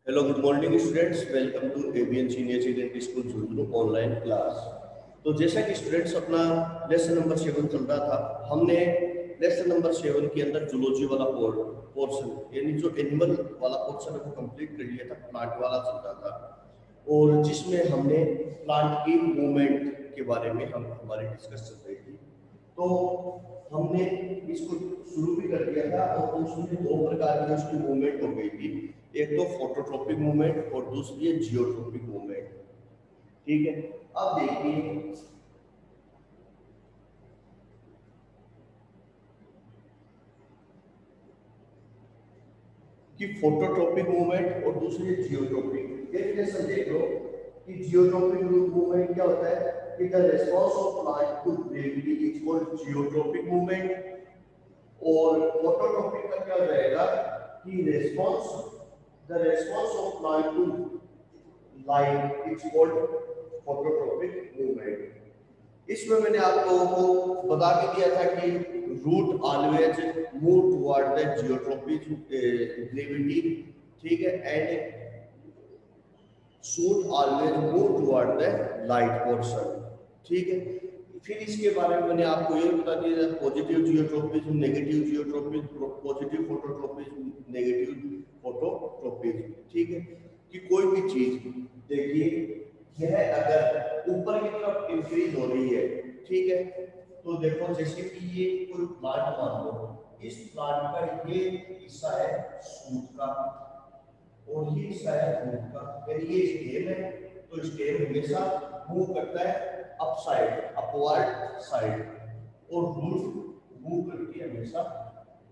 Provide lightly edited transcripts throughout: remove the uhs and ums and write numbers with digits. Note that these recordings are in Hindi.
Hello good morning students, welcome to ABN senior secondary school Jhunjhunu online class. तो जैसा कि स्टूडेंट्स अपना लेसन नंबर 7 चल रहा था, हमने लेसन नंबर 7 के अंदर जूलॉजी वाला पोर्शन यानी जो एनिमल वाला पोर्शन है वो कंप्लीट कर लिया था। प्लांट वाला चल रहा था और जिसमें हमने प्लांट की मूवमेंट के बारे में हमारी डिस्कस चल रही थी। तो हमने इसको शुरू भी कर दिया था और उसमें दो प्रकार की उसकी मूवमेंट हो गई थी। एक तो फोटोट्रोपिक मूवमेंट और दूसरी है जियोट्रोपिक मूवमेंट। ठीक है, अब देखिए कि फोटोट्रोपिक मूवमेंट और दूसरी है जियोट्रोपिक। डेफिनेशन देख लो कि जियोट्रोपिक मूवमेंट क्या होता है कि the response of plant to gravity is called geotropic movement. और फोटोट्रोपिक का क्या रहेगा कि response the response of plant to light is called phototropic movement. इसमें मैंने आप लोगों को बता के दिया था कि root always move toward the geotropic gravity. ठीक है, and should always move toward the light portion। ठीक है, फिर इसके बारे में मैंने आपको ये बता दिया positive geotropism, negative geotropism, positive phototropism, negative phototropism. ठीक है, कि कोई भी चीज देखिए यह अगर ऊपर की तरफ इंक्रीज हो रही है, ठीक है, तो देखो जैसे कि ये कोई प्लांट मान लो, इस प्लांट का ये हिस्सा है सूट का और ये शायद रूट का, यानी ये स्टेम है तो स्टेम हमेशा मूव करता है अपसाइड, अपवर्ड साइड, और रूट मूव करती है हमेशा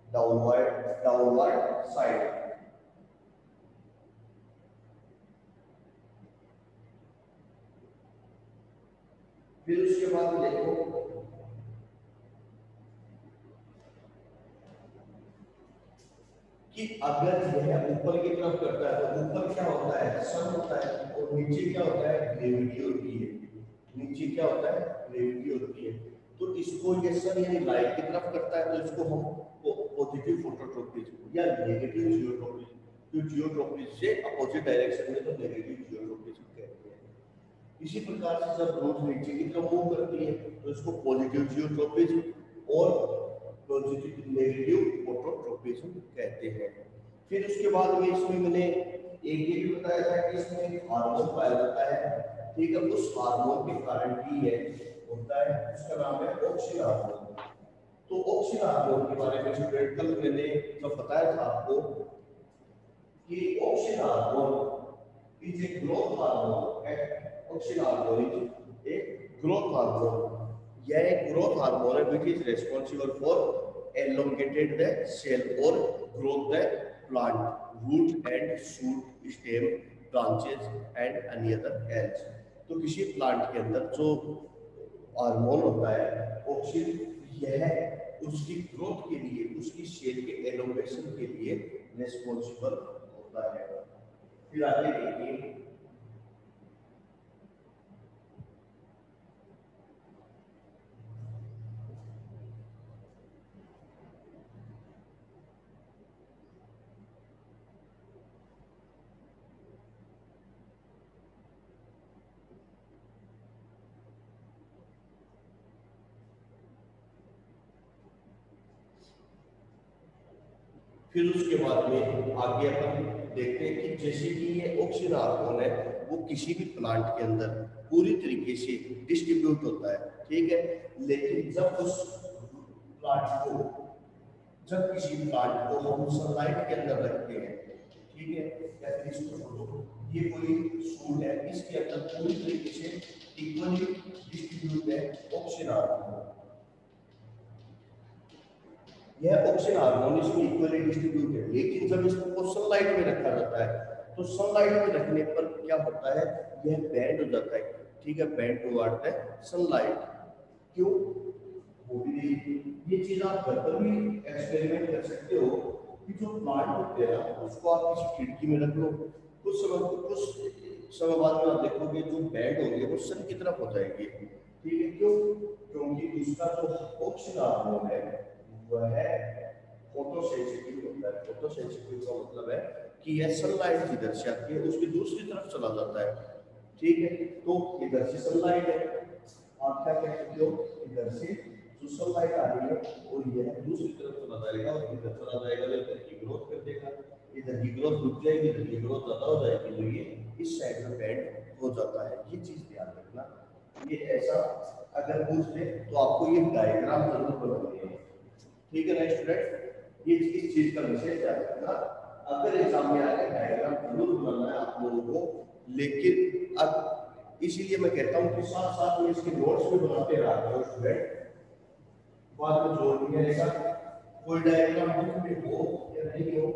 डाउनवर्ड डाउनवर्ड साइड। फिर उसके बाद देखो कि अगर यह ऊपर की तरफ करता है तो ऊपर क्या होता है, सन होता है, और नीचे क्या होता है, ग्रेविटी होती है। नीचे क्या होता है, ग्रेविटी होती है। तो इसको ये सन यानी लाइट की तरफ करता है तो इसको हम पॉजिटिव फोटोट्रोपिज्म या नेगेटिव जियोट्रोपिज्म, जो जियोट्रोपिज्म से अपोजिट डायरेक्शन में तो नेगेटिव जियोट्रोपिज्म कहते हैं। इसी प्रकार से जब रूट नीचे की तरफ मूव करती है तो इसको पॉजिटिव जियोट्रोपिज्म और पॉजिटिव नेगेटिव फोटोट्रोपिज्म कहते हैं। फिर उसके बाद में इसमें मैंने एक ये भी बताया था कि इसमें एक हार्मोन पाया जाता है। ठीक है, उस हार्मोन के कारण भी ये होता है, उसका नाम है ऑक्सिन हार्मोन। तो ऑक्सिन हार्मोन के बारे में स्टूडेंट कल मैंने जब बताया था आपको कि auxin hormone is a growth hormone है। Auxin hormone is a growth hormone. यह एक ग्रोथ हार्मोन है which is responsible for elongated the cell or growth the plant root and shoot stem branches and any other else। तो किसी प्लांट के अंदर जो हार्मोन होता है ऑक्सिन, यह उसकी ग्रोथ के लिए, उसकी सेल के एलोंगेशन के लिए रिस्पॉन्सिबल होता है। फिर आगे देखिए फिर उसके बाद में आगे अपन देखते हैं कि जैसे कि ये ऑक्सिन हार्मोन है वो किसी भी प्लांट के अंदर पूरी तरीके से डिस्ट्रीब्यूट होता है। ठीक है, लेकिन जब उस प्लांट को, जब किसी प्लांट को हम सनलाइट के अंदर रखते हैं, ठीक है, या फिर इसको छोड़ो, ये कोई सूट है, इसके अंदर पूरी तरीके से इक्वली डिस्ट्रीब्यूट है ऑक्सिन हार्मोन। यह ऑक्सिन हार्मोन इसमें इक्वली डिस्ट्रीब्यूट है, लेकिन जब इसको सनलाइट में रखा जाता है तो सनलाइट में रखने पर क्या होता है, यह बैंड हो जाता है। ठीक है, बैंड टुवर्ड द सनलाइट। क्यों, वो भी ये चीज आप घर पर भी एक्सपेरिमेंट कर सकते हो कि जो प्लांट होते हैं ना उसको आप किसी खिड़की में रख लो, कुछ समय बाद में आप देखोगे जो बैंड होगी वो सन की तरफ हो जाएगी। ठीक है, क्यों, क्योंकि उसका जो ऑक्सिन हार्मोन है वह फोटोसेंसिटिव होता है। फोटोसेंसिटिव का मतलब है कि यह सनलाइट जिधर से आती है उसकी दूसरी तरफ चला जाता है, ठीक है। तो इधर से सनलाइट है, आप क्या कह सकते हो, इधर से जो सनलाइट आ रही है और यह दूसरी तरफ चला जाएगा और इधर चला जाएगा, इधर की ग्रोथ कर देगा, इधर की ग्रोथ रुक जाएगी, इधर की ग्रोथ ज्यादा हो जाएगी, तो ये इस साइड में बेंड हो जाता है। ये चीज ध्यान रखना। ये ऐसा अगर पूछ ले तो आपको ये डायग्राम जरूर बनानी है, ठीक है ना स्टूडेंट। ये इस चीज का विशेष ध्यान रखना, अगर एग्जाम में आके डायग्राम जरूर बनाना है आप लोगों को। लेकिन अब इसीलिए मैं कहता हूँ कि साथ साथ में इसके नोट्स भी बनाते रहा करो स्टूडेंट, बाद में जोड़ नहीं है ऐसा कोई डायग्राम बुक में हो या नहीं हो,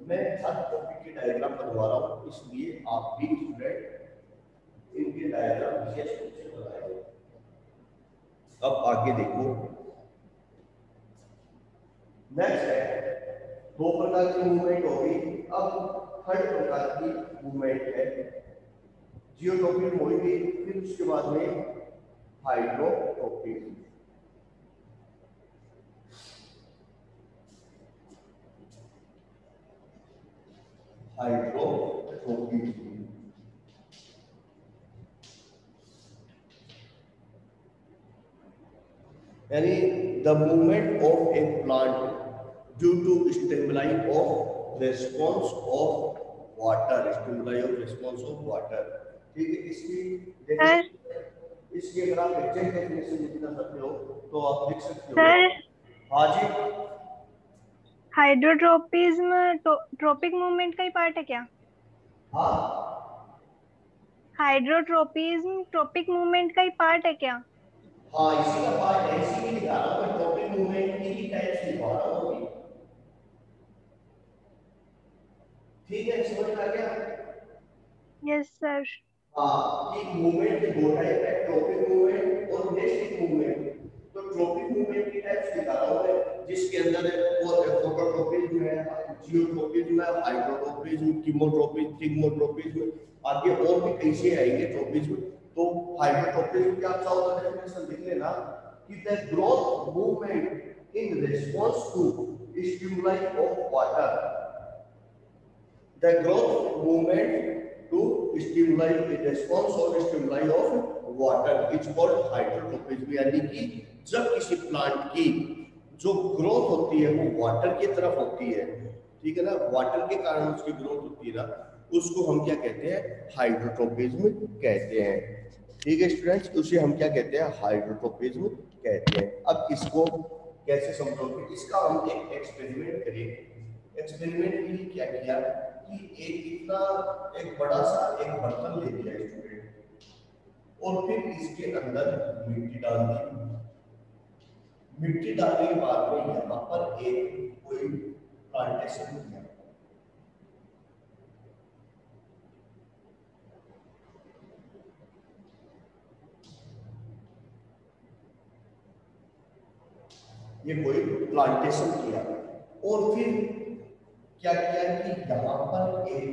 मैं हर टॉपिक की डायग्राम बनवा रहा हूँ, इसलिए आप भी स्टूडेंट इनके डायग्राम विशेष रूप से बनाएंगे। अब आगे देखो, नेक्स्ट है दो प्रकार की मूवमेंट होगी। अब थर्ड प्रकार की मूवमेंट है जियोट्रॉपिक होगी, फिर उसके बाद में हाइड्रोट्रॉपिक। हाइड्रोट्रॉपिक यानी the movement of a plant due to stimuli of response of water, stimuli of response of water, ठीक है। इसकी देखो, इसकी अगर आप एग्जैक्ट डेफिनेशन लिखना चाहते हो तो आप लिख सकते हो। सर हाँ जी, हाइड्रोट्रोपिज्म ट्रोपिक मूवमेंट का ही पार्ट है क्या? हाँ हाइड्रोट्रोपिज्म ट्रोपिक मूवमेंट का ही पार्ट है क्या? हाँ, इसी का पार्ट है, इसी लिखा रहा हूँ मैं, टॉपिक मूवमेंट की ही टाइप्स लिखा रहा हूँ अभी, ठीक है, समझ में आ गया। Yes sir. हाँ, कि मूवमेंट के दो टाइप है, ट्रॉपिक मूवमेंट और नेस्टिक मूवमेंट। तो ट्रॉपिक मूवमेंट की टाइप्स दिखा रहा हूं मैं, जिसके अंदर फोटोट्रॉपिज्म है, जियोट्रॉपिज्म है, हाइड्रोट्रॉपिज्म, कीमोट्रॉपिज्म, थिग्मोट्रॉपिज्म, आगे और भी कई से आएंगे ट्रॉपिज्म। तो हाइड्रोट्रॉपिज्म क्या चाहो तो डेफिनेशन लिख लेना कि the growth movement in response to stimuli of water, the growth movement to stimuli in response or stimuli of water is called hydrotrophism। यानी कि जब किसी प्लांट की जो ग्रोथ होती है वो वाटर की तरफ होती है, ठीक है ना, वाटर के कारण उसकी ग्रोथ होती है ना, उसको हम क्या कहते हैं, हाइड्रोट्रोपिज्म कहते हैं, ठीक है स्टूडेंट्स। उसे हम क्या कहते हैं, हाइड्रोट्रोपिज्म कहते हैं। अब इसको कैसे समझोगे, इसका हम एक एक्सपेरिमेंट करेंगे। एक्सपेरिमेंट के लिए क्या किया कि एक बड़ा सा एक बर्तन ले लिया स्टूडेंट और फिर इसके अंदर मिट्टी डाल दी। मिट्टी डालने के बाद में यहाँ पर एक कोई प्लांटेशन किया। ये कोई प्लांटेशन किया और फिर क्या किया कि यहाँ पर एक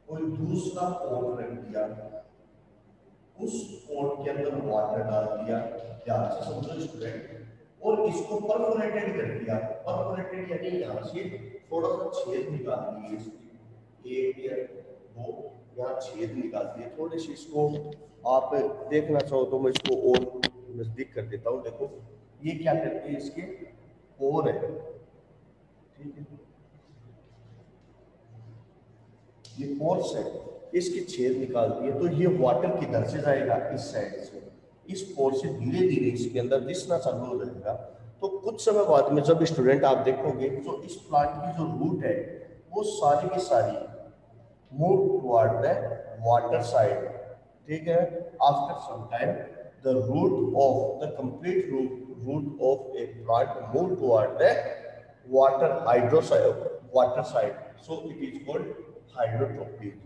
कोई दूसरा पॉट रख दिया, उस पॉट के अंदर वाटर डाल दिया, ध्यान से समझो स्टूडेंट, और इसको परफोरेटेड कर दिया। परफोरेटेड यानी यहाँ से थोड़ा सा छेद निकाल दिए, एक या दो यहाँ छेद निकाल दिए थोड़े से। इसको आप देखना चाहो तो मैं इसको और नजदीक कर देता हूँ। देखो ये क्या करते हैं, इसके पोर है, ठीक है, ये पोर्स है, इसके छेद निकाल दिए तो ये वाटर किधर से जाएगा, इस साइड से, इस पोर से धीरे धीरे इसके अंदर दिसना चालू हो जाएगा। तो कुछ समय बाद में जब स्टूडेंट आप देखोगे तो इस प्लांट की जो रूट है वो सारी की सारी move toward the water side, ठीक है। After some time the root of the complete root of a plant move toward the water side, so it is called hydrotropism,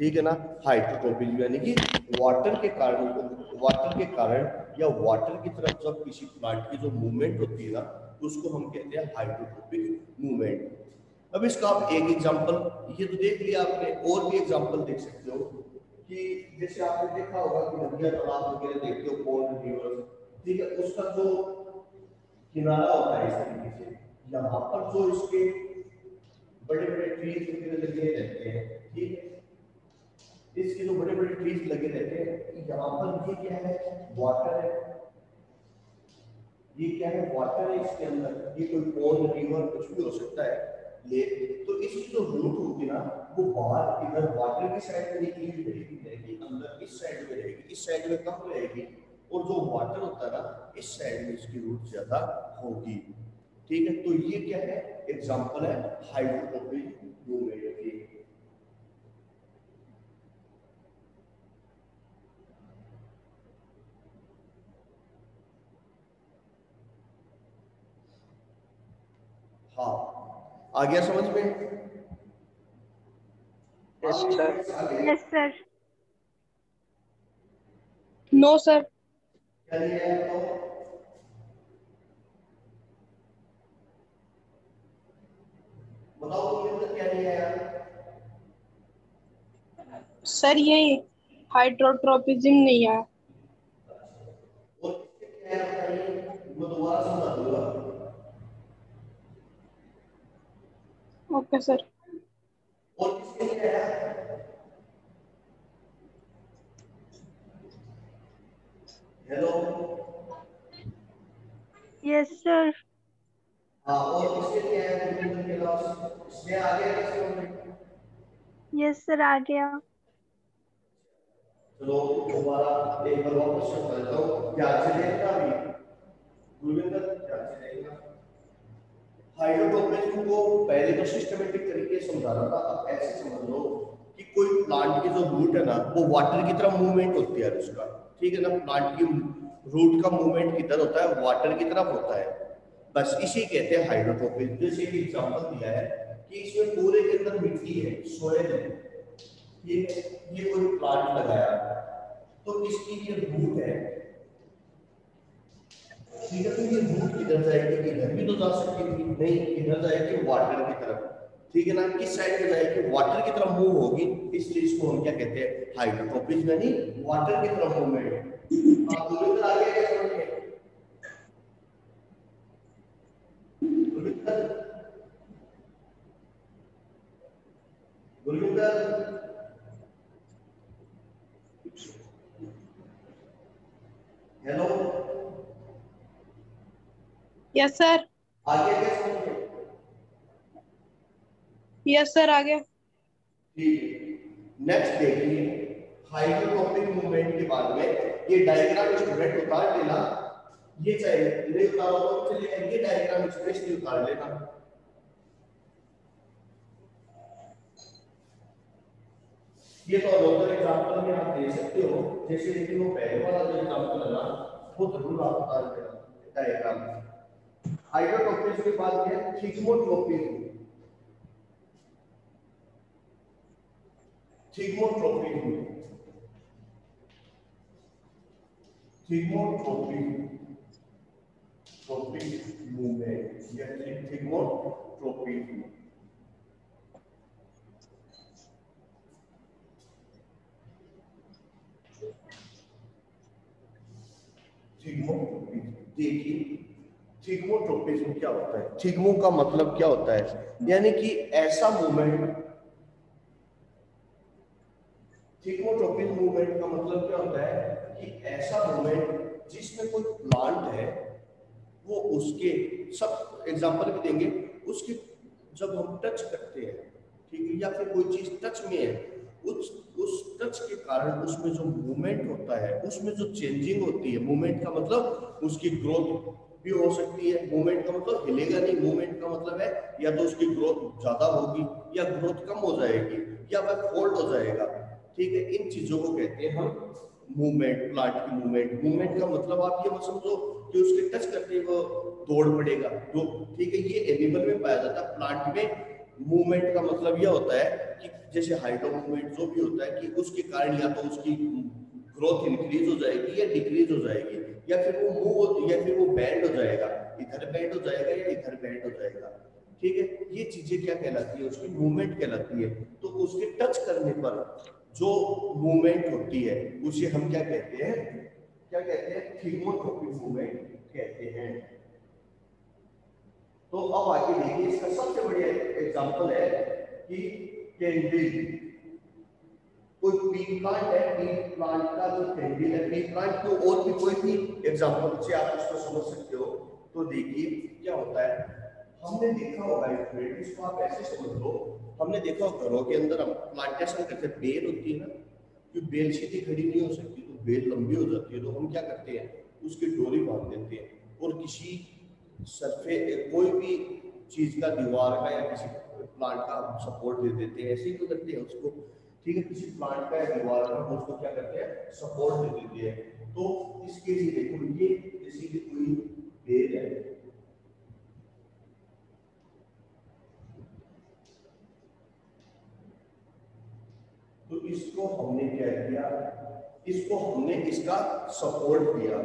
ठीक है ना। हाइड्रोट्रोपिज्म यानी कि वाटर के कारण या वाटर की तरफ जब किसी प्लांट की जो मूवमेंट होती है ना, उसको हम कहते हैं हाइड्रोट्रोपिक मूवमेंट। अब इसका आप एक एग्जांपल ये तो देख लिया आपने, और भी एग्जांपल देख सकते हो कि जैसे आपने देखा होगा कि नदियां तालाब वगैरह देखते हो, पोन्ड रिवर, ठीक है, उसका जो किनारा होता है इस तरीके से, यहाँ पर जो इसके बड़े बड़े ट्रीज वगैरह लगे रहते हैं, ठीक है, इसके जो बड़े बड़े ट्रीज लगे रहते हैं, यहाँ पर ये क्या है, वाटर है, ये क्या है, वाटर है इसके अंदर, ये कोई पॉन्ड रिवर कुछ भी हो सकता है लेक। तो इसकी जो रूट होगी ना, वो बाहर इधर वाटर की साइड में निकली हुई रहेगी, अंदर इस साइड में रहेगी, इस साइड में कम रहेगी, और जो वाटर होता है ना, इस साइड में इसकी रूट ज्यादा होगी, ठीक है। तो ये क्या है, एग्जांपल है हाइड्रोट्रोपिक मूवमेंट की। हाँ, आ गया समझ में? Yes sir. Yes sir. No sir. क्या लिया है तो बताओ, तुमने क्या लिया है? सर ये हाइड्रोट्रोपिज्म नहीं है। और इसके क्या है बताइए, मैं दोबारा समझा दूंगा। Okay sir. और इसके क्या है, हेलो, यस सर। हाँ, और इसके क्या है, गुरुविंदर के अलावा इसमें आ गया क्या समझ में? यस सर, आ गया। चलो दोबारा एक बार वापस से बताता हूँ, ध्यान से देखना अभी, गुरुविंदर ध्यान से देखना। हाइड्रोटोपिज्म को पहले तो सिस्टमेटिक तरीके से समझा रहा था, अब ऐसे समझ लो कि कोई प्लांट की जो रूट है ना, वो वाटर की तरफ मूवमेंट होती है उसका, ठीक है ना। प्लांट की रूट का मूवमेंट किधर होता है, वाटर की तरफ होता है, बस इसी कहते हैं हाइड्रोटोपिज्म। जैसे एक एग्जांपल दिया है कि इसमें पूरे के अंदर मिट्टी है, सोयल है, ठीक है, ये कोई प्लांट लगाया, तो इसकी ये रूट है, ठीक है। तो ये रूट किधर जाएगी, इधर भी तो जा सकती थी, नहीं, इधर जाएगी वाटर की तरफ, ठीक है ना। किस साइड में जाएगी, वाटर की तरफ मूव होगी, इसलिए इसको हम क्या कहते हैं, हाइड्रोट्रोपिज्म, यानी वाटर की तरफ मूवमेंट। आप गुरुविंदर आ गया क्या समझ में? Gurvinder, Gurvinder, hello, yes sir. आ गया क्या समझ में? यस सर आ गया। ठीक है, नेक्स्ट देखिए, हाइड्रोट्रोपिक मूवमेंट के बाद में ये डायग्राम स्टूडेंट उतार लेना, ये चाहे नहीं उतारो तो चलिए, ये डायग्राम स्पेशली उतार लेना। ये तो अदर एग्जांपल में आप दे सकते हो, जैसे लेकिन वो पहले वाला जो एग्जांपल है ना, वो जरूर आप उतार लेना डायग्राम। हाइड्रोट्रोपिज्म के बाद है thigmotropism. Thigmotropism, thigmotropism, trophic movement, या थिग्मोट्रोपिज्म। थिग्मोट्रोपिज्म देखिए, थिग्मोट्रोपिज्म क्या होता है, थिग्मो का मतलब क्या होता है, यानी कि ऐसा मूवमेंट, थिग्मोट्रोपिक मूवमेंट का मतलब क्या होता है कि ऐसा मूवमेंट जिसमें कोई प्लांट है, वो उसके सब एग्जांपल भी देंगे, उसके जब हम टच करते हैं, ठीक है, या फिर कोई चीज टच में है, उस टच के कारण उसमें जो मूवमेंट होता है, उसमें जो चेंजिंग होती है, मूवमेंट का मतलब उसकी ग्रोथ भी हो सकती है, मूवमेंट का मतलब हिलेगा नहीं, मूवमेंट का मतलब है या तो उसकी ग्रोथ ज्यादा होगी या ग्रोथ कम हो जाएगी या वह फोल्ड हो जाएगा, ठीक है। इन चीजों को कहते हैं हम मूवमेंट, प्लांट की मूवमेंट। मूवमेंट का मतलब आप ये मत समझो कि उसके टच करते ही वो दौड़ पड़ेगा, जो, ठीक है, ये एनिमल में पाया जाता है। प्लांट में मूवमेंट का मतलब यह होता है कि जैसे हाइड्रो मूवमेंट जो भी होता है कि उसके कारण या तो उसकी ग्रोथ इंक्रीज हो जाएगी या डिक्रीज हो जाएगी, या फिर वो मूव या फिर वो बैंड हो जाएगा, इधर बैंड हो जाएगा या इधर बैंड हो जाएगा, ठीक है। ये चीजें क्या कहलाती है, उसकी मूवमेंट कहलाती है। तो उसके टच करने पर जो मूवमेंट होती है उसे हम क्या कहते हैं, क्या कहते हैं, थिग्मोट्रोपिक मूवमेंट कहते हैं। तो अब आगे देखिए, इसका सबसे बढ़िया एग्जांपल है कि कैंडिल। कोई पी प्लांट है, पी प्लांट का जो कैंडिल है, पी प्लांट को और भी कोई भी एग्जांपल से आप उसको समझ सकते हो। तो देखिए क्या होता है, हमने देखा होगा स्टूडेंट, इसको आप ऐसे समझ लो, हमने देखा होगा घरों के अंदर हम प्लांटेशन करते हैं, बेल होती है ना, कि बेल सीधी खड़ी नहीं हो सकती, तो बेल लंबी हो जाती है, तो हम क्या करते हैं, उसकी डोरी बांध देते हैं और किसी सरफे कोई भी चीज का, दीवार का या किसी प्लांट का हम सपोर्ट दे देते हैं, ऐसे ही तो करते हैं उसको, ठीक है, किसी प्लांट का या दीवार का हम उसको क्या करते हैं, सपोर्ट दे देते हैं। तो इसके लिए देखो, ये जैसे कि कोई बेल है, तो इसको हमने क्या किया, इसको हमने इसका सपोर्ट दिया,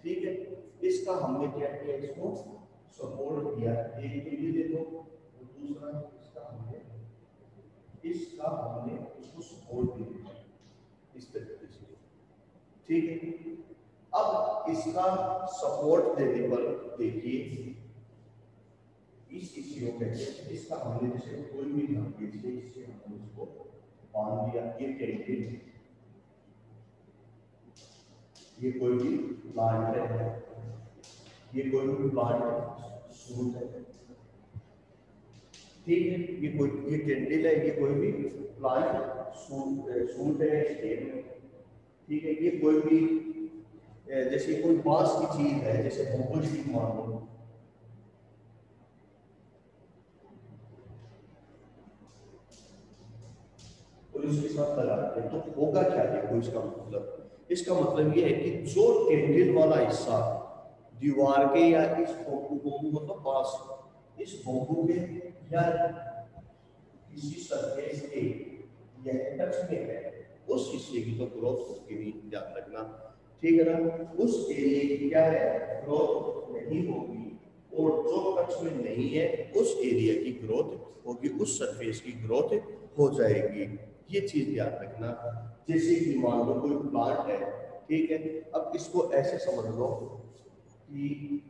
ठीक है, इसका हमने क्या किया, इसको सपोर्ट दिया, एक तो ये देखो, और दूसरा इसका हमने उसको सपोर्ट दिया इस तरीके से, ठीक है। अब इसका सपोर्ट देने पर देखिए इस हिस्से को कहते हैं, इसका हमने जैसे कोई भी धागे से इससे हमने उसको बांध दिया, ये कैंडिल, ये कोई भी प्लांट है, ये कोई भी प्लांट सूट है, ठीक है, ये कैंडिल है, ये कोई भी प्लांट सूट है, स्टेम है, ठीक है, ये कोई भी जैसे कोई बांस की चीज है, जैसे बम्बू स्टिक मान लो, और इसके साथ लगाते हैं, तो होगा क्या देखो, इसका मतलब ये है कि जो कैंडिल वाला हिस्सा दीवार के या इस बम्बू मतलब बांस, इस बम्बू के या किसी सरफेस के यह टच में है, उस हिस्से की तो ग्रोथ उसकी भी ध्यान रखना, ठीक है ना, उस एरिया की क्या है, ग्रोथ नहीं होगी, और जो टच में नहीं है उस एरिया की ग्रोथ होगी, उस सरफेस की ग्रोथ हो जाएगी, ये चीज ध्यान रखना। जैसे कि मान लो कोई प्लांट है, ठीक है, अब इसको ऐसे समझ लो कि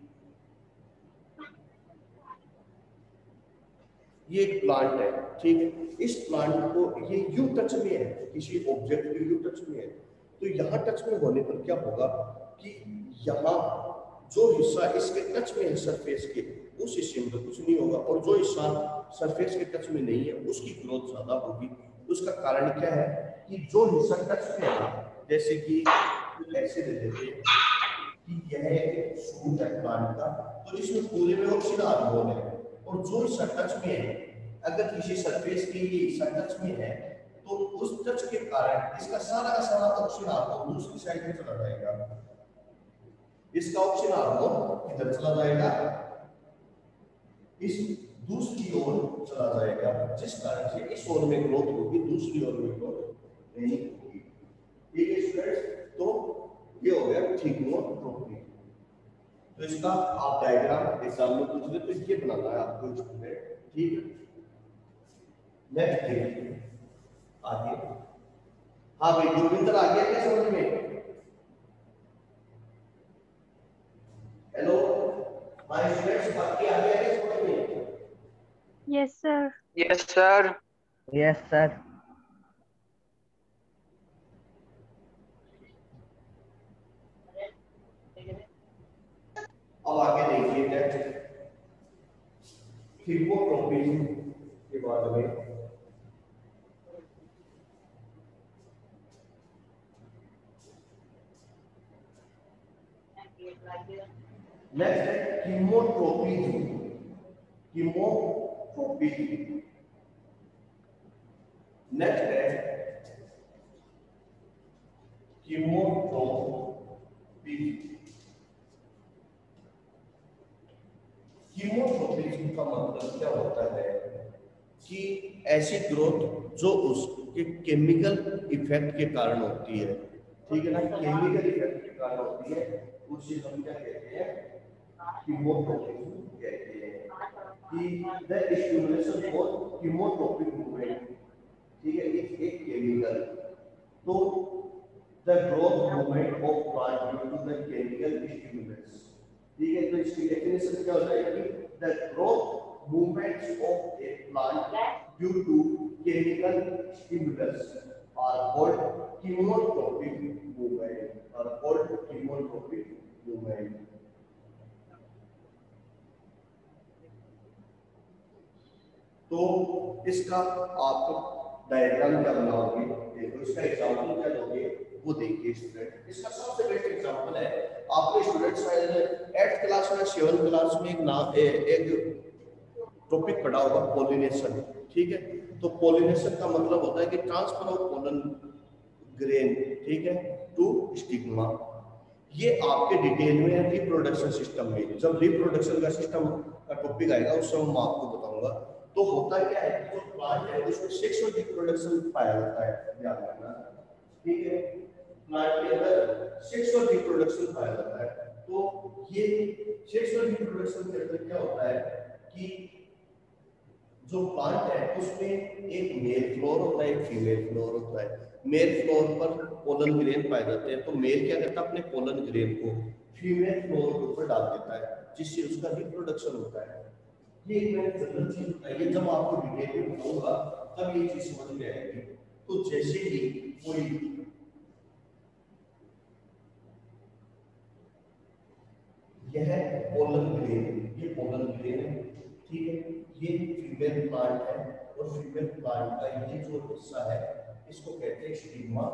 ये एक प्लांट है, ठीक है, इस प्लांट को ये यू टच में है, किसी ऑब्जेक्ट के यू टच में है, तो यहाँ टच में होने पर क्या होगा कि यहाँ जो हिस्सा इसके टच में है सरफेस के, उस हिस्से में तो कुछ नहीं होगा, और जो हिस्सा सरफेस के टच में नहीं है उसकी ग्रोथ ज्यादा होगी। उसका कारण क्या है कि जो हिस्सा टच में है, जैसे कि ऐसे दे देते हैं कि यह एक सूट है प्लांट का, तो इसमें पूरे में ऑक्सीजन हार्मोन है, और जो हिस्सा टच में है, अगर किसी सरफेस के ये हिस्सा टच में है, तो उस टच के कारण इसका सारा का सारा ऑक्सीजन हार्मोन दूसरी साइड में चला जाएगा, इसका ऑक्सीजन हार्मोन इधर चला जाएगा, इस दूसरी ओर चला जाएगा, जिस कारण से इस ओर में ग्रोथ होगी, दूसरी ओर में ग्रोथ नहीं होगी, ठीक है स्टूडेंट्स। तो ये हो गया थिग्मोट्रोपी। तो इसका आप डायग्राम एग्जाम में पूछ ले तो ये बनाना है आपको स्टूडेंट, ठीक है। नेक्स्ट देखिए आगे, हाँ भाई गुरविंदर आ गया क्या समझ में, हेलो, हाँ स्टूडेंट्स बाकी आ गया क्या समझ में, yes sir. Yes sir. Yes sir. अब आगे देखिए नेक्स्ट थिग्मोट्रोपी के बारे में। नेक्स्ट है कीमोट्रोपी, कीमोट्रोपी। नेक्स्ट है कीमोट्रोपी। कीमोट्रोपी का मतलब क्या होता है कि ऐसी ग्रोथ जो उसके केमिकल इफेक्ट के कारण होती है, ठीक है ना, केमिकल इफेक्ट के कारण होती है, उसे हम क्या कहते हैं, कीमोट्रोपी कहते हैं, कि the stimulation of chemotropic movement, ठीक है, एक केमिकल, तो the growth movement of plant due to the chemical stimulants, ठीक है, तो इसकी डेफिनेशन क्या हो जाएगी, the growth movements of a plant due to chemical stimulus are called chemotropic movement, are called chemotropic movement. तो इसका आप डायग्राम क्या बनाओगे, देखो इसका एग्जांपल क्या लोगे वो देखिए स्टूडेंट। इसका सबसे बेस्ट एग्जांपल है, आपने स्टूडेंट शायद 8th क्लास में 7th क्लास में एक टॉपिक पढ़ा होगा पोलिनेशन, ठीक है। तो पोलिनेशन का मतलब होता है कि ट्रांसफर ऑफ पोलन ग्रेन, ठीक है, टू स्टिग्मा। ये आपके डिटेल में रिप्रोडक्शन सिस्टम में, जब रिप्रोडक्शन का सिस्टम का टॉपिक आएगा उस समय मैं आपको बताऊंगा। तो होता क्या है, जो प्लांट है उसमें सेक्सुअल रिप्रोडक्शन पाया जाता है, ध्यान रखना, ठीक है। प्लांट के अंदर सेक्सुअल रिप्रोडक्शन पाया जाता है। तो ये सेक्सुअल रिप्रोडक्शन के अंदर क्या होता है कि जो प्लांट है उसमें एक मेल फ्लोर होता है, एक फीमेल फ्लोर होता है। मेल फ्लोर पर पोलन ग्रेन पाए जाते हैं, तो मेल क्या करता है, अपने पोलन ग्रेन को फीमेल फ्लोर के ऊपर डाल देता है, जिससे उसका रिप्रोडक्शन होता है। ये एक मैंने जनरल चीज बताई है, जब आपको डिटेल में बताऊंगा तब ये चीज समझ में आएगी। तो जैसे ही कोई यह पोलन ग्रेन, ये पोलन ग्रेन है, ठीक है, ये फीमेल प्लांट है, और फीमेल प्लांट का ये जो हिस्सा है इसको कहते हैं स्टिग्मा।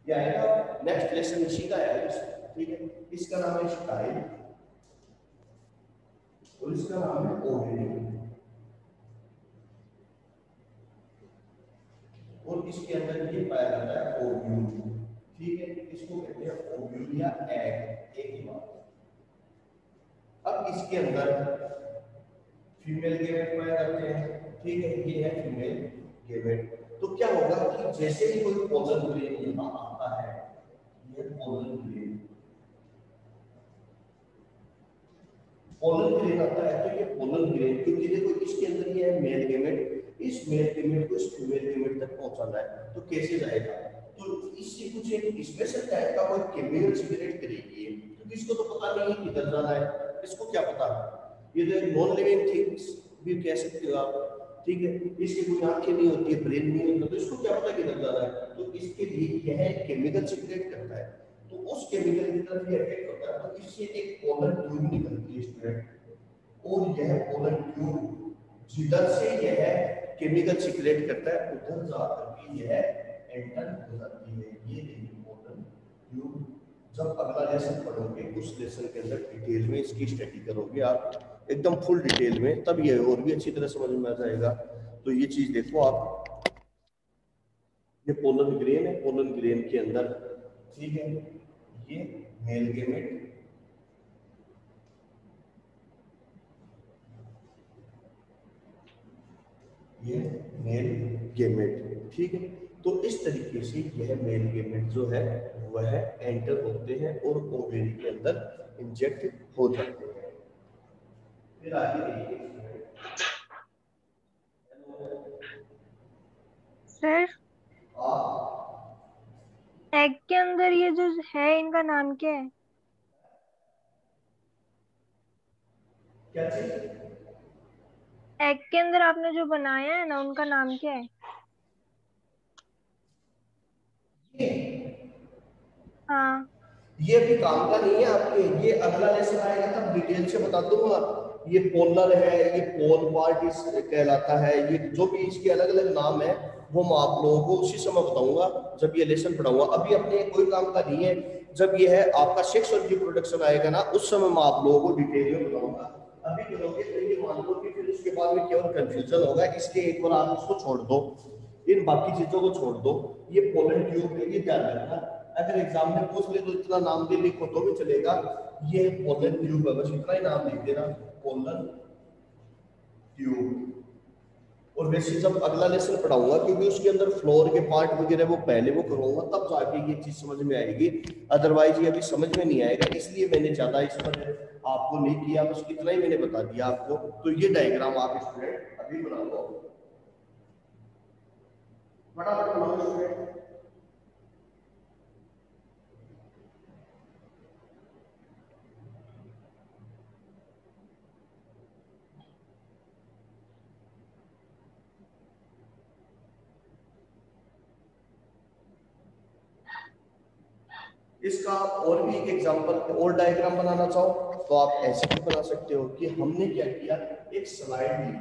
ये आएगा नेक्स्ट लेसन इसी का है, ठीक है। इसका नाम है स्टाइल और इसका नाम है ओवेरी, और इसके अंदर ये पाया जाता है ओव्यूल, ठीक है। इसको कहते हैं ओव्यूल या एग, एक ही बात। अब इसके अंदर फीमेल गेमेट पाए जाते हैं, ठीक है, ये है फीमेल गेमेट। तो क्या होगा कि जैसे ही कोई पोलन ग्रेन यहाँ आता है, ये पोलन ग्रेन, पोलन ग्रेन आता है, तो ये पोलन ग्रेन, क्योंकि देखो इसके अंदर ये है मेल गेमेट, इस मेल गेमेट को इस फीमेल गेमेट तक पहुंचाना है, तो कैसे जाएगा, तो इससे कुछ एक स्पेशल टाइप का कोई केमिकल सिगरेट करेगी, क्योंकि इसको तो पता नहीं है किधर जाना है, इसको क्या पता, ये तो नॉन लिविंग थिंग्स भी कह सकते हो आप, ठीक है। इसकी कोई आंखें नहीं होती है, ब्रेन नहीं होता, तो इसको क्या पता किधर जाना है, तो इसके लिए यह केमिकल सिगरेट करता है, तो उस केमिकल की तरफ ये अफेक्ट होता है, तो इससे एक पोलन ट्यूब निकलती है स्टूडेंट, और यह पोलन ट्यूब जिधर से यह केमिकल सिक्रेट करता है उधर जाकर के यह एंटर हो जाती है, ये देखिए पोलन ट्यूब। जब अगला लेसन पढ़ोगे उस लेसन के अंदर डिटेल में इसकी स्टडी करोगे आप एकदम फुल डिटेल में, तब ये और भी अच्छी तरह समझ में आ जाएगा। तो ये चीज देखो आप, ये पोलन ग्रेन है, पोलन ग्रेन के अंदर, ठीक है, ये मेल गेमेट, ये मेल गेमेट, ठीक है। तो इस तरीके से यह मेल गेमेट जो है वह एंटर होते हैं और ओवेरी के अंदर इंजेक्ट हो जाते हैं। फिर आगे देखिए सर, एग के अंदर ये जो है इनका नाम क्या है? क्या चीज, एग के अंदर आपने जो बनाया है ना उनका नाम क्या है? हाँ। ये अभी काम का नहीं है आपके, ये अगला लेसन आएगा तब डिटेल से बता दूंगा। ये पोलर है, ये पोल पार्ट इस कहलाता है, ये जो भी इसके अलग अलग नाम है वो मैं आप लोगों को उसी समय बताऊंगा जब ये लेसन पढ़ाऊंगा। अभी अपने कोई काम का नहीं है, जब ये है आपका सेक्सुअल रिप्रोडक्शन आएगा ना उस समय मैं आप लोगों को डिटेल में बताऊंगा। अभी करोगे तो ये मान लो कि फिर उसके बाद में केवल कंफ्यूजन होगा, इसलिए एक बार आप इसको छोड़ दो, इन बाकी चीजों को छोड़ दो। ये पोलन ट्यूब है, ये ध्यान रखना, अगर एग्जाम में पूछ ले तो इतना नाम भी लिखो तो भी चलेगा, ये पोलन ट्यूब है, बस इतना ही नाम लिख देना, पोलन ट्यूब। और वैसे जब अगला लेसन पढ़ाऊंगा क्योंकि उसके अंदर फ्लोर के पार्ट वगैरह वो पहले वो करूंगा तब जाके ये चीज समझ में आएगी, अदरवाइज ये अभी समझ में नहीं आएगा, इसलिए मैंने ज्यादा इस पर आपको नहीं किया, बस इतना ही मैंने बता दिया आपको। तो ये डायग्राम आप स्टूडेंट अभी बना लो, फटाफट बनाओ स्टूडेंट। इसका आप और भी एक एग्जांपल और डायग्राम बनाना चाहो तो आप ऐसे भी बना सकते हो कि हमने क्या किया, एक स्लाइड ली,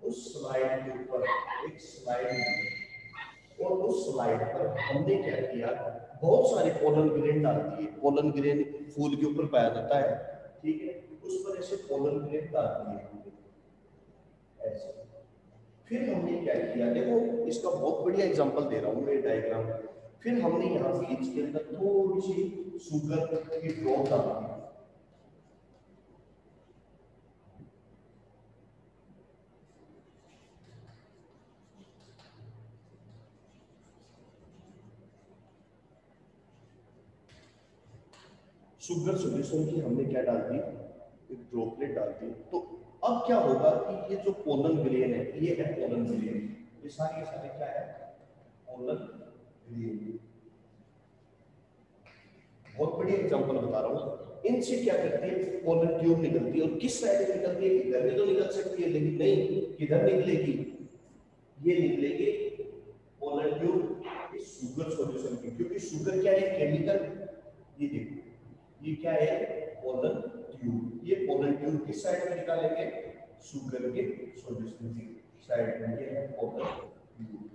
उस स्लाइड के ऊपर एक स्लाइड ली और उस स्लाइड पर हमने क्या किया, बहुत सारे पोलन ग्रेन डाल दिए। पोलन ग्रेन फूल के ऊपर पाया जाता है, ठीक है, उस पर ऐसे पोलन ग्रेन डाल दिए ऐसे। फिर हमने क्या किया, देखो इसका बहुत बढ़िया एग्जांपल दे रहा हूँ मैं डायग्राम। फिर हमने यहाँ बीच के अंदर थोड़ी सी शुगर की ड्रॉप डाल दी। शुगर सॉल्यूशन की हमने क्या डाल दी, एक ड्रॉपलेट डाल दी। तो अब क्या होगा कि ये जो पोलन ग्रेन है, ये है पोलन ग्रेन, ये सारे क्या है, पोलन ग्रेन। बहुत बढ़िया एग्जांपल बता रहा हूँ। इनसे क्या करती है, पोलन ट्यूब निकलती है और किस साइड में निकलती है, इधर भी तो निकल सकती है, लेकिन नहीं, किधर निकलेगी, ये निकलेगी पोलन ट्यूब इस शुगर सॉल्यूशन की, क्योंकि शुगर क्या है, केमिकल। ये देखो ये क्या है, पोलन ट्यूब। ये पोलन ट्यूब किस साइड में निकालेंगे, शुगर के सॉल्यूशन की साइड में, ये है पोलन ट्यूब।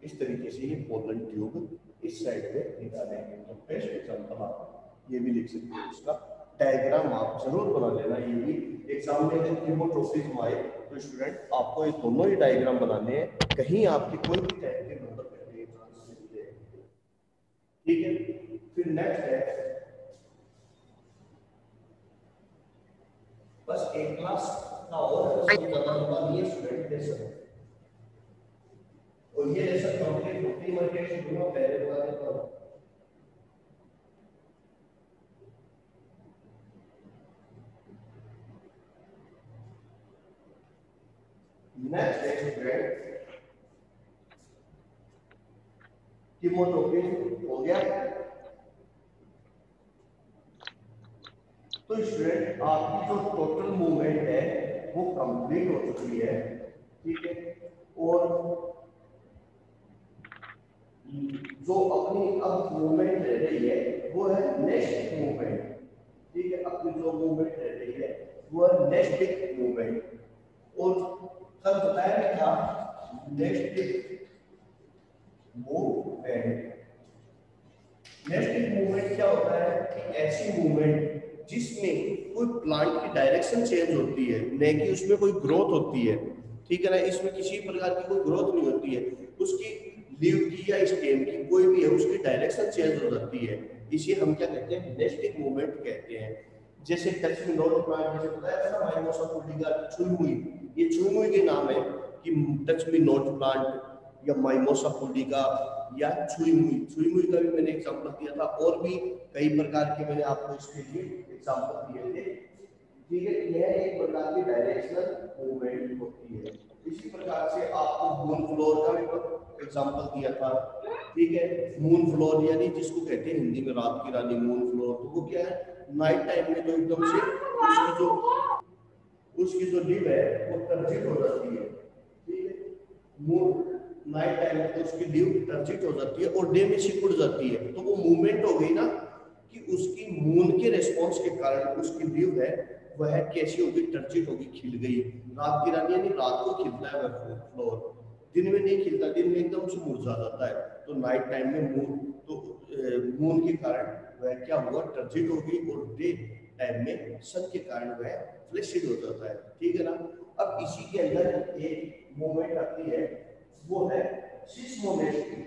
इस तरीके से ये पोलन ट्यूब इस साइड में निकालेंगे। तो बेस्ट एग्जांपल आप ये भी लिख सकते हो, इसका डायग्राम आप जरूर बना लेना। ये भी एग्जाम में अगर कीमोट्रोफिज्म आए तो स्टूडेंट आपको ये दोनों ही डायग्राम बनाने हैं, कहीं आपके कोई भी टाइप के नंबर करने के चांस नहीं है, ठीक है। फिर नेक्स्ट है, बस एक क्लास का और ज्यादा लंबा नहीं है स्टूडेंट, दे सकते। और ये लेसन कंप्लीट होते ही मैं क्या शुरू में पहले बता देता हूं। नेक्स्ट है स्टूडेंट, कीमोट्रोफिज्म हो गया। तो स्टूडेंट आपकी जो टोटल मूवमेंट है वो कंप्लीट हो चुकी है, ठीक है। और जो अपनी अब मूवमेंट रह रही है वो है नेक्स्ट मूवमेंट, ठीक है। अपनी जो मूवमेंट रह रही है वो है नेक्स्ट मूवमेंट। और कल बताया मैं था नेक्स्ट मूवमेंट। नेक्स्ट मूवमेंट क्या होता है कि ऐसी मूवमेंट जिसमें कोई प्लांट की डायरेक्शन चेंज होती है, न कि उसमें कोई ग्रोथ होती है, ठीक है ना। इसमें किसी प्रकार की कोई ग्रोथ नहीं होती है, उसकी लीव की या स्टेम की कोई भी है, उसकी डायरेक्शन चेंज हो जाती है। इसे हम क्या कहते हैं, नेस्टिक मूवमेंट कहते हैं। जैसे टच मी नॉट प्लांट, जैसे बताया था ना माइमोसा पुडिका, छुई, ये छुई के नाम है कि टच मी नॉट प्लांट या माइमोसा पुडिका या छुई मुई का भी मैंने एग्जांपल दिया था, और भी कई प्रकार के मैंने आपको इसके लिए एग्जांपल दिए थे, ठीक है। यह एक प्रकार की डायरेक्शनल मूवमेंट होती है। इसी प्रकार से आपको मून फ्लोर का भी एग्जांपल दिया था, ठीक है। मून फ्लोर यानी जिसको कहते हैं हिंदी में रात की रानी मून फ्लोर, तो वो क्या है, नाइट टाइम में तो एकदम से उसकी जो लिव है वो टर्जिट हो जाती है, ठीक है। मून नाइट टाइम में तो उसकी लिव टर्जिट हो जाती है और डे में सिकुड़ जाती है, तो वो मूवमेंट हो गई ना कि उसकी मून के रेस्पॉन्स के कारण उसकी लिव है वह कैसी होगी, टर्जिट होगी, खिल गई। रात की रानी यानी रात को खिलता है वह फ्लोर, दिन में नहीं खिलता, दिन में एकदम से मुरझा जाता है। तो नाइट टाइम में मून के कारण वह क्या हुआ, टर्जिट हो गई, और डे टाइम में सन के कारण वह फ्लैशिड हो जाता है, ठीक है ना। अब इसी के अंदर एक मूवमेंट आती है, वो है सिस्मोनेस्टी।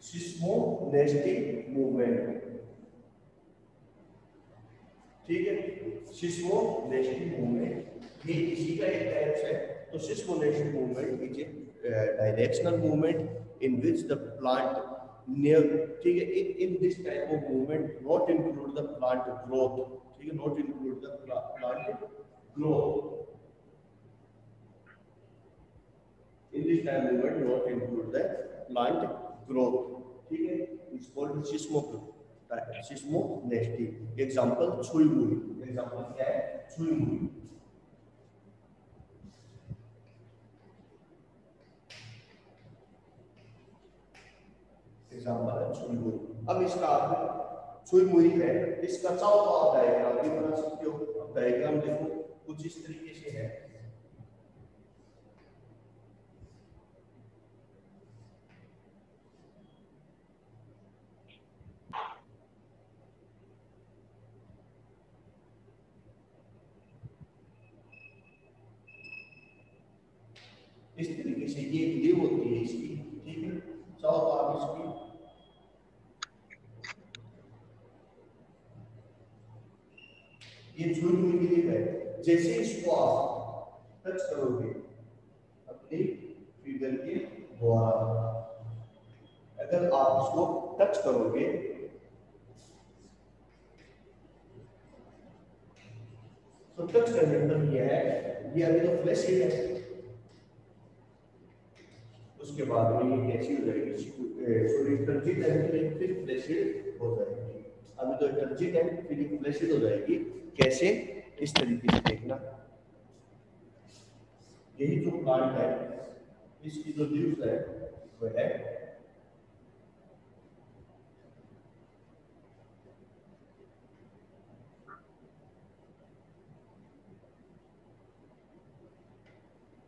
सिस्मोनेस्टिक मूवमेंट, ठीक है। सिस्मोनेस्टिक मूवमेंट ये इसी का एक टाइप है। तो seismonastic movement is a directional movement in which the plant near, ठीक है। in this type of movement not include the plant growth, ठीक है, not include the plant growth, in this type of movement not include the plant growth, ठीक है। it's called seismography, सिस्मोनेस्टी। एग्जांपल छुई मुई। एग्जांपल क्या है? छुई मुई। एग्जांपल है छुई मुई। अब इसका आप छुई मुई है, इसका चाहो तो आप डायग्राम भी बना सकते हो। अब डायग्राम देखो कुछ इस तरीके से है। इस तरीके से ये लिव होती है इसकी, ठीक है। चाहो तो आप इसकी ये छुई हुई की लिव है, जैसे इसको आप टच करोगे अपनी फिगर के द्वारा, अगर आप इसको टच करोगे तो टच करने पर यह है, ये अभी तो फ्लैश है, उसके बाद में ये कैसी हो जाएगी? सॉरी टर्जिट है, फिर फ्लैशिड हो जाएगी। अभी तो टर्जिट है, फिर ये फ्लैशिड हो जाएगी। कैसे? इस तरीके से देखना, यही जो प्लांट है इसकी जो लीव्स है वह है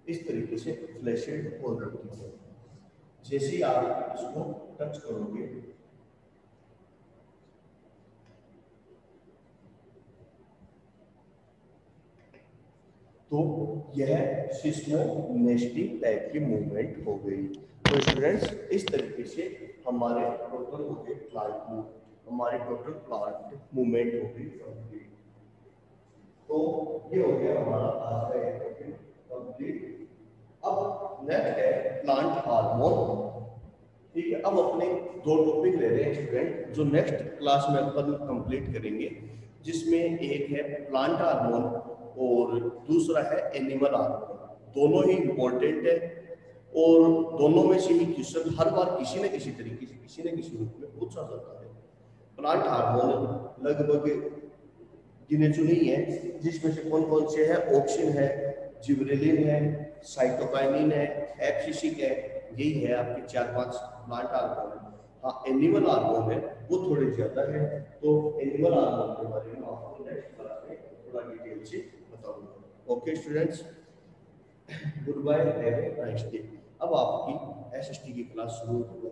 इस तरीके से फ्लैशिड हो जाती है। जैसे ही आप इसको टच करोगे तो यह सिस्मोनेस्टी टाइप की मूवमेंट हो गई। तो स्टूडेंट्स इस तरीके से हमारे टोटल हो गए प्लांट मूव, हमारे टोटल प्लांट मूवमेंट हो गई कंप्लीट। तो ये हो गया हमारा आज का टॉपिक कंप्लीट। अब नेक्स्ट है प्लांट हार्मोन, ठीक है। अब अपने दो टॉपिक ले रहे हैं स्टूडेंट, जो नेक्स्ट क्लास में अपन कंप्लीट करेंगे, जिसमें एक है प्लांट हार्मोन और दूसरा है एनिमल हार्मोन। दोनों ही इंपॉर्टेंट है और दोनों में से ही क्वेश्चन हर बार किसी न किसी तरीके से किसी न किसी रूप में पूछा जाता है। प्लांट हार्मोन लगभग गिने चुने ही है, जिसमें से कौन कौन से है? ऑक्सिन है, जिबरेलिन है, साइटोकाइनिन है, एब्सिसिक है, यही है आपके 4-5 प्लांट हार्मोन। हाँ, एनिमल हार्मोन है वो थोड़े ज्यादा है, तो एनिमल हार्मोन के बारे में आपको नेक्स्ट क्लास में थोड़ा डिटेल से बताऊंगा। Okay students, good bye, have a nice day. अब आपकी एसएसटी की क्लास शुरू होगी।